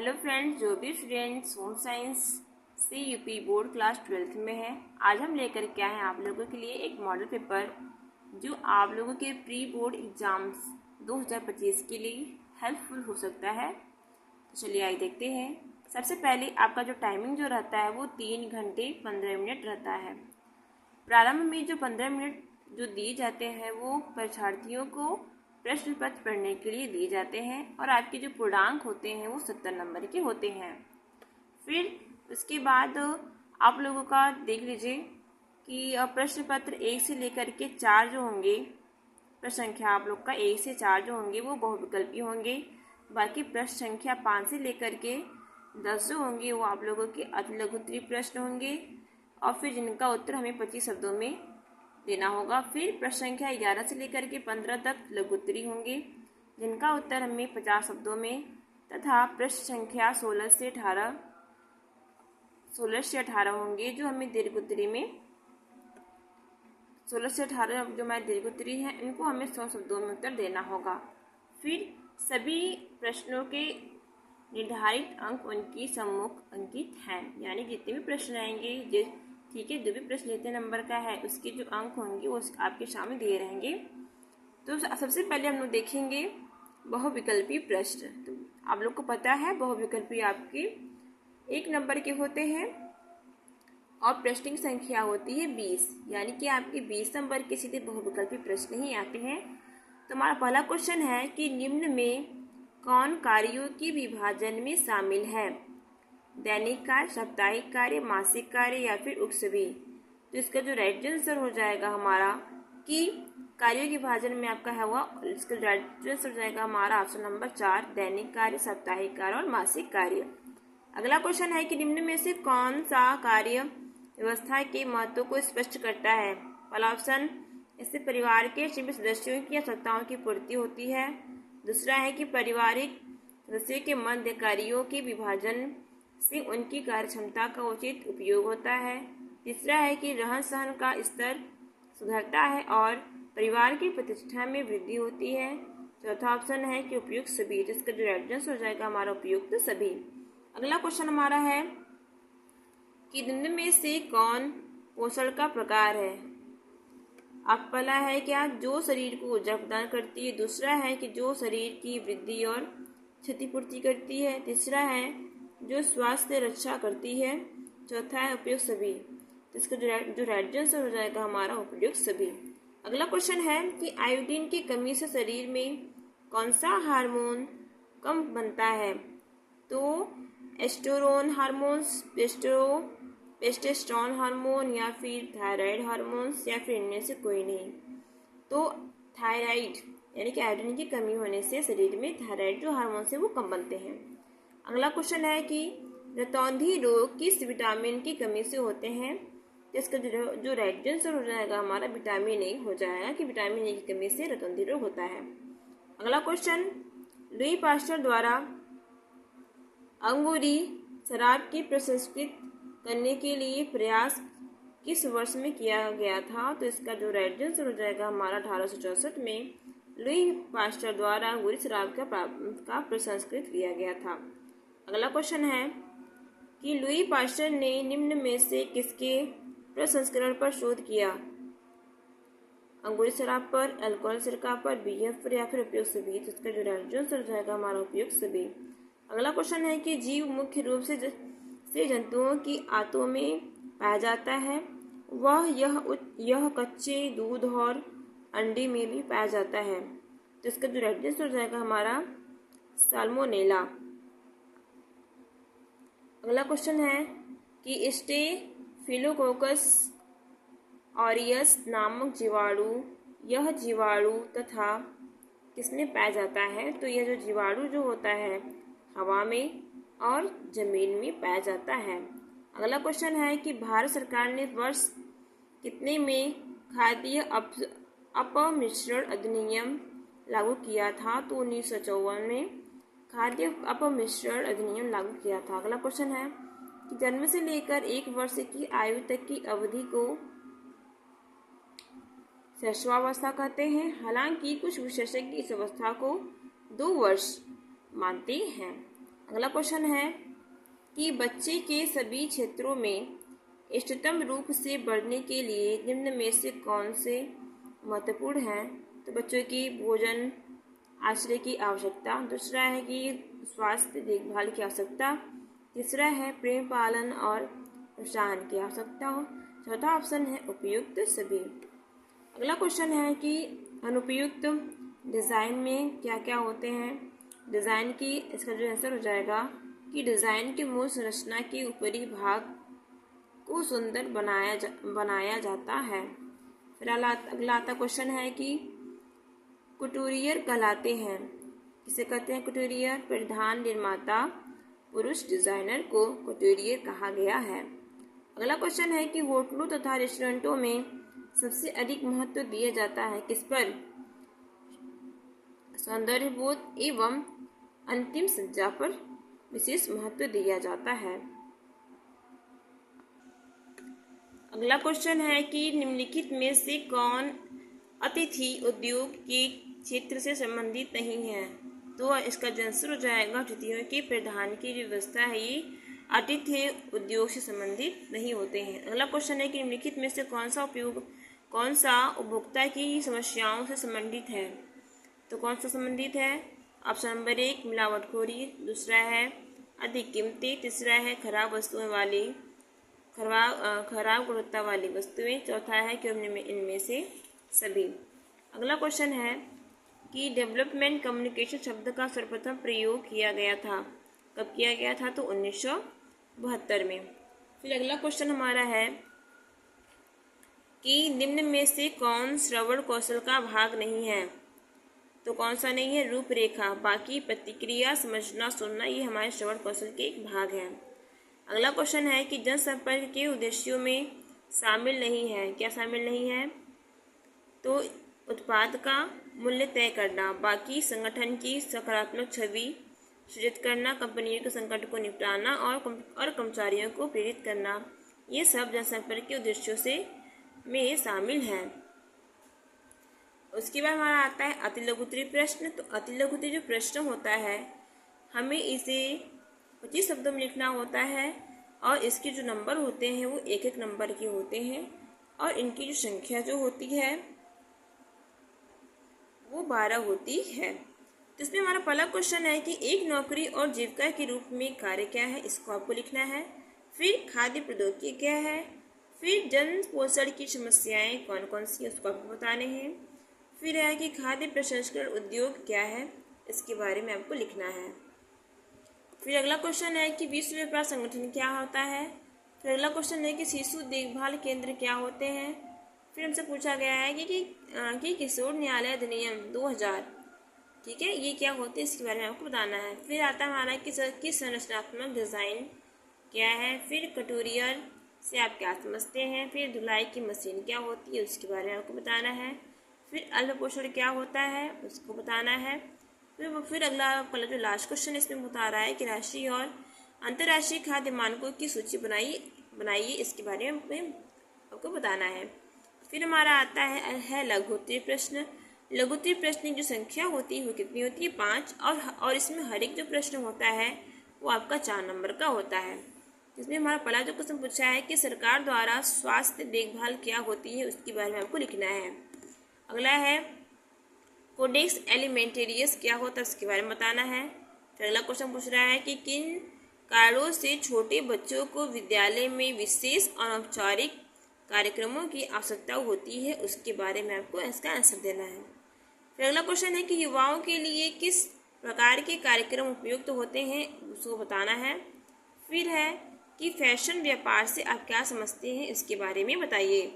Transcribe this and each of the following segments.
Hello friends, जो भी students home science से यूपी बोर्ड क्लास 12th में है, आज हम लेकर के आए हैं आप लोगों के लिए एक मॉडल पेपर जो आप लोगों के प्री बोर्ड एग्जाम्स 2025 के लिए हेल्पफुल हो सकता है। तो चलिए आइए देखते हैं। सबसे पहले आपका जो टाइमिंग जो रहता है वो 3 घंटे 15 मिनट रहता है। प्रारंभ में जो 15 मिनट जो दिए जाते हैं वो परीक्षार्थियों को प्रश्न पत्र पढ़ने के लिए दिए जाते हैं और आपके जो पूर्णांक होते हैं वो 70 नंबर के होते हैं। फिर उसके बाद आप लोगों का देख लीजिए कि प्रश्न पत्र 1 से लेकर के 4 जो होंगे, प्रश्न संख्या आप लोग का 1 से 4 जो होंगे वो बहुविकल्पी होंगे। बाकी प्रश्न संख्या 5 से लेकर के 10 जो होंगे वो आप लोगों के अति लघु उत्तरीय प्रश्न होंगे और फिर जिनका उत्तर हमें 25 शब्दों में देना होगा। फिर प्रश्न संख्या 11 से लेकर के 15 तक लघु उत्तरीय होंगे जिनका उत्तर हमें 50 शब्दों में, तथा प्रश्न संख्या 16 से 18 होंगे जो हमें दीर्घ उत्तरीय में 16 से 18 जो हमारे दीर्घ उत्तरीय हैं इनको हमें 100 शब्दों में उत्तर देना होगा। फिर सभी प्रश्नों के निर्धारित अंक उनकी सम्मुख अंकित हैं, यानी जितने भी प्रश्न आएंगे ठीक है, जो भी प्रश्न जितने नंबर का है उसके जो अंक होंगे वो आपके सामने दिए रहेंगे। तो सबसे पहले हम लोग देखेंगे बहुविकल्पी प्रश्न। तो आप लोग को पता है बहुविकल्पी आपके 1 नंबर के होते हैं और प्रश्न की संख्या होती है 20, यानी कि आपके 20 नंबर के सीधे बहुविकल्पी प्रश्न ही आते हैं। तो हमारा पहला क्वेश्चन है कि निम्न में कौन कार्यों की विभाजन में शामिल है? दैनिक कार्य, साप्ताहिक कार्य, मासिक कार्य या फिर उक्त सभी। तो इसका जो राइट आंसर हो जाएगा हमारा कि कार्यों के विभाजन में आपका है हुआ, इसका राइट आंसर हो जाएगा हमारा ऑप्शन नंबर 4, दैनिक कार्य, साप्ताहिक कार्य और मासिक कार्य। अगला क्वेश्चन है कि निम्न में से कौन सा कार्य व्यवस्था के महत्व को स्पष्ट करता है? पहला ऑप्शन, इससे परिवार के सभी सदस्यों की आवश्यकताओं की पूर्ति होती है। दूसरा है कि पारिवारिक सदस्यों के मध्य कार्यों के विभाजन से उनकी कार्यक्षमता का उचित उपयोग होता है। तीसरा है कि रहन सहन का स्तर सुधरता है और परिवार की प्रतिष्ठा में वृद्धि होती है। चौथा ऑप्शन है कि उपयुक्त सभी। तो इसका जो राइट आंसर हो जाएगा हमारा उपयुक्त सभी। अगला क्वेश्चन हमारा है कि निम्न में से कौन पोषण का प्रकार है? आप पहला है क्या जो शरीर को ऊर्जा प्रदान करती है। दूसरा है कि जो शरीर की वृद्धि और क्षतिपूर्ति करती है। तीसरा है जो स्वास्थ्य रक्षा करती है। चौथा है उपयुक्त सभी। तो इसका जो राइट आंसर हो जाएगा हमारा उपयुक्त सभी। अगला क्वेश्चन है कि आयोडीन की कमी से शरीर में कौन सा हार्मोन कम बनता है? तो एस्टेरोन हार्मोन्स, टेस्टोस्टेरोन हार्मोन या फिर थायराइड हार्मोन्स या फिर इनमें से कोई नहीं। तो थायराइड यानी कि आयोडीन की कमी होने से शरीर में थायराइड जो हार्मोन है वो कम बनते हैं। अगला क्वेश्चन है कि रतौंधी रोग किस विटामिन की कमी से होते हैं? इसका जो राइट आंसर हो जाएगा हमारा विटामिन ए हो जाएगा कि विटामिन ए की कमी से रतौंधी रोग होता है। अगला क्वेश्चन, लुई पास्चर द्वारा अंगूरी शराब की प्रसंस्कृत करने के लिए प्रयास किस वर्ष में किया गया था? तो इसका जो राइट आंसर हो जाएगा हमारा 1864 में लुई पास्चर द्वारा अंगूरी शराब का प्रसंस्कृत किया गया था। अगला क्वेश्चन है कि लुई पास्चर ने निम्न में से किसके प्रसंस्करण पर शोध किया? अंगूरी शराब पर, अल्कोहल सिरका पर, बीएफ पर या फिर उपयुक्त सभी। तो इसका जो राइट आंसर हो जाएगा हमारा उपयुक्त सभी। अगला क्वेश्चन है कि जीव मुख्य रूप से जंतुओं की आंतों में पाया जाता है, वह यह कच्चे दूध और अंडे में भी पाया जाता है। तो इसका जो राइट आंसर हो जाएगा हमारा साल्मोनेला। अगला क्वेश्चन है कि स्टेफिलोकोकस ऑरियस नामक यह जीवाणु तथा किसमें पाया जाता है? तो यह जो जीवाणु जो होता है हवा में और जमीन में पाया जाता है। अगला क्वेश्चन है कि भारत सरकार ने वर्ष कितने में खाद्य अपमिश्रण अधिनियम लागू किया था? तो 1954 में खाद्य अपमिश्रण अधिनियम लागू किया था। अगला क्वेश्चन है कि जन्म से लेकर 1 वर्ष की आयु तक की अवधि को शैशवावस्था कहते हैं। हालांकि कुछ विशेषज्ञ इस अवस्था को 2 वर्ष मानते हैं। अगला क्वेश्चन है कि बच्चे के सभी क्षेत्रों में इष्टतम रूप से बढ़ने के लिए निम्न में से कौन से महत्वपूर्ण हैं? तो बच्चों की भोजन आश्रय की आवश्यकता, दूसरा है कि स्वास्थ्य देखभाल की आवश्यकता, तीसरा है प्रेम पालन और प्रोत्साहन की आवश्यकता, चौथा ऑप्शन है उपयुक्त सभी। अगला क्वेश्चन है कि अनुपयुक्त डिज़ाइन में क्या क्या होते हैं? डिज़ाइन की इसका जो आंसर हो जाएगा कि डिज़ाइन के मूल संरचना के ऊपरी भाग को सुंदर बनाया जाता है। फिर अगला आता क्वेश्चन है कि कुटूरियर कहलाते हैं, किसे कहते हैं कुटूरियर? प्रधान निर्माता पुरुष डिजाइनर को कुटूरियर कहा गया है। अगला क्वेश्चन है कि होटलों तथा रेस्टोरेंटों में सबसे अधिक महत्व दिया जाता है किस पर? सौंदर्यबोध एवं अंतिम सज्जा पर विशेष महत्व दिया जाता है। अगला क्वेश्चन है कि निम्नलिखित में से कौन अतिथि उद्योग के क्षेत्र से संबंधित नहीं है? तो इसका जो आंसर हो जाएगा अतिथियों के प्रदान की जो व्यवस्था है ये आतिथ्य उद्योग से संबंधित नहीं होते हैं। अगला क्वेश्चन है कि निम्नलिखित में से कौन सा उपभोक्ता की समस्याओं से संबंधित है? तो कौन सा संबंधित है? ऑप्शन नंबर 1 मिलावटखोरी, दूसरा है अधिक कीमतें, तीसरा है खराब गुणवत्ता वाली वस्तुएं, चौथा है कि इनमें से सभी। अगला क्वेश्चन है कि डेवलपमेंट कम्युनिकेशन शब्द का सर्वप्रथम प्रयोग किया गया था, कब किया गया था? तो 1972 में। फिर अगला क्वेश्चन हमारा है कि निम्न में से कौन श्रवण कौशल का भाग नहीं है? तो कौन सा नहीं है? रूपरेखा, बाकी प्रतिक्रिया, समझना, सुनना, ये हमारे श्रवण कौशल के एक भाग है। अगला क्वेश्चन है कि जनसंपर्क के उद्देश्यों में शामिल नहीं है, क्या शामिल नहीं है? तो उत्पाद का मूल्य तय करना, बाकी संगठन की सकारात्मक छवि सृजित करना, कंपनियों के संकट को निपटाना और कर्मचारियों को प्रेरित करना, ये सब जनसंपर्क के उद्देश्यों में शामिल हैं। उसके बाद हमारा आता है अतिलघुत्तरीय प्रश्न। तो अतिलघुत्तरीय जो प्रश्न होता है हमें इसे 25 शब्दों में लिखना होता है और इसके जो नंबर होते हैं वो एक एक नंबर के होते हैं और इनकी जो संख्या जो होती है वो 12 होती है। तो इसमें हमारा पहला क्वेश्चन है कि एक नौकरी और जीविका के रूप में कार्य क्या है, इसको आपको लिखना है। फिर खाद्य प्रौद्योगिकी क्या है, फिर जन पोषण की समस्याएं कौन कौन सी, उसको आपको बताने हैं। फिर है कि खाद्य प्रसंस्करण उद्योग क्या है, इसके बारे में आपको लिखना है। फिर अगला क्वेश्चन है कि विश्व व्यापार संगठन क्या होता है। फिर अगला क्वेश्चन है कि शिशु देखभाल केंद्र क्या होते हैं। फिर हमसे पूछा गया है कि किशोर न्यायालय अधिनियम 2000, ठीक है, ये क्या होते हैं, इसके बारे में आपको बताना है। फिर आता है हमारा कि संरचनात्मक डिज़ाइन क्या है। फिर कटोरियर से आप क्या समझते हैं। फिर धुलाई की मशीन क्या होती है, उसके बारे में आपको बताना है। फिर अल्प पोषण क्या होता है, उसको बताना है। फिर अगला जो लास्ट क्वेश्चन इसमें बता रहा है कि राष्ट्रीय और अंतर्राष्ट्रीय खाद्य मानकों की सूची बनाइए, इसके बारे में आपको बताना है। फिर हमारा आता है लघुत्तरीय प्रश्न। लघुत्तरीय प्रश्न की जो संख्या होती है वो कितनी होती है, 5, और इसमें हर एक जो प्रश्न होता है वो आपका 4 नंबर का होता है। इसमें हमारा पहला जो क्वेश्चन पूछा है कि सरकार द्वारा स्वास्थ्य देखभाल क्या होती है, उसके बारे में आपको लिखना है। अगला है कोडेक्स एलिमेंटेरियस क्या होता है, उसके बारे में बताना है। फिर अगला क्वेश्चन पूछ रहा है कि किन कारणों से छोटे बच्चों को विद्यालय में विशेष अनौपचारिक कार्यक्रमों की आवश्यकता होती है, उसके बारे में आपको इसका आंसर देना है। फिर अगला क्वेश्चन है कि युवाओं के लिए किस प्रकार के कार्यक्रम उपयुक्त होते हैं, उसको बताना है। फिर है कि फैशन व्यापार से आप क्या समझते हैं, इसके बारे में बताइए।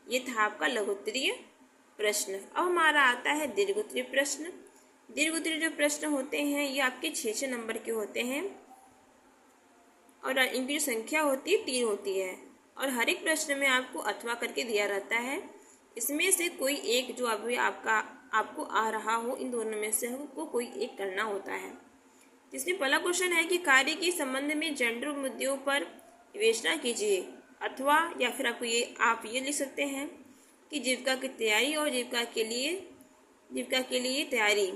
ये था आपका लघुत्तरीय प्रश्न। अब हमारा आता है दीर्घोत्तरीय प्रश्न। दीर्घोत्तरीय जो प्रश्न होते हैं ये आपके 6 नंबर के होते हैं और इनकी जो संख्या होती है 3 होती है और हर एक प्रश्न में आपको अथवा करके दिया रहता है। इसमें से कोई एक जो अभी आपको आ रहा हो, इन दोनों में से आपको कोई एक करना होता है। इसमें पहला क्वेश्चन है कि कार्य के संबंध में जेंडर मुद्दों पर विवेचना कीजिए, अथवा या फिर आप ये लिख सकते हैं कि जीविका की तैयारी और जीविका के लिए तैयारी,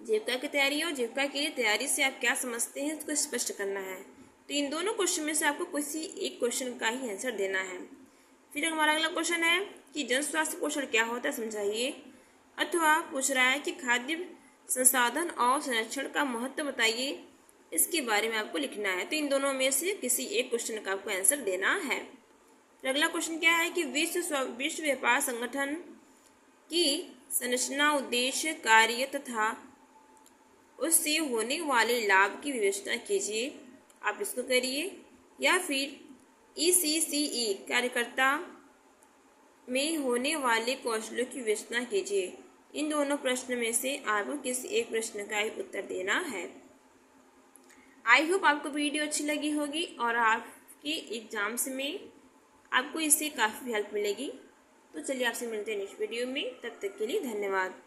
जीविका की तैयारी और जीविका की तैयारी से आप क्या समझते हैं इसको स्पष्ट करना है। तो इन दोनों क्वेश्चन में से आपको किसी एक क्वेश्चन का ही आंसर देना है। फिर हमारा अगला क्वेश्चन है कि जन स्वास्थ्य पोषण क्या होता है समझाइए। अथवा पूछ रहा है कि खाद्य संसाधन और संरक्षण का महत्व बताइए, इसके बारे में आपको लिखना है। तो इन दोनों में से किसी एक क्वेश्चन का आपको आंसर देना है। फिर अगला क्वेश्चन क्या है कि विश्व व्यापार संगठन की संरचना, उद्देश्य, कार्य तथा उससे होने वाले लाभ की विवेचना कीजिए। आप इसको करिए। या फिर ECCE कार्यकर्ता में होने वाले कौशलों की विवेचना कीजिए। इन दोनों प्रश्न में से आपको किसी एक प्रश्न का ही उत्तर देना है। आई होप आपको वीडियो अच्छी लगी होगी और आपके एग्जाम्स में आपको इससे काफ़ी हेल्प मिलेगी। तो चलिए आपसे मिलते हैं नेक्स्ट वीडियो में, तब तक के लिए धन्यवाद।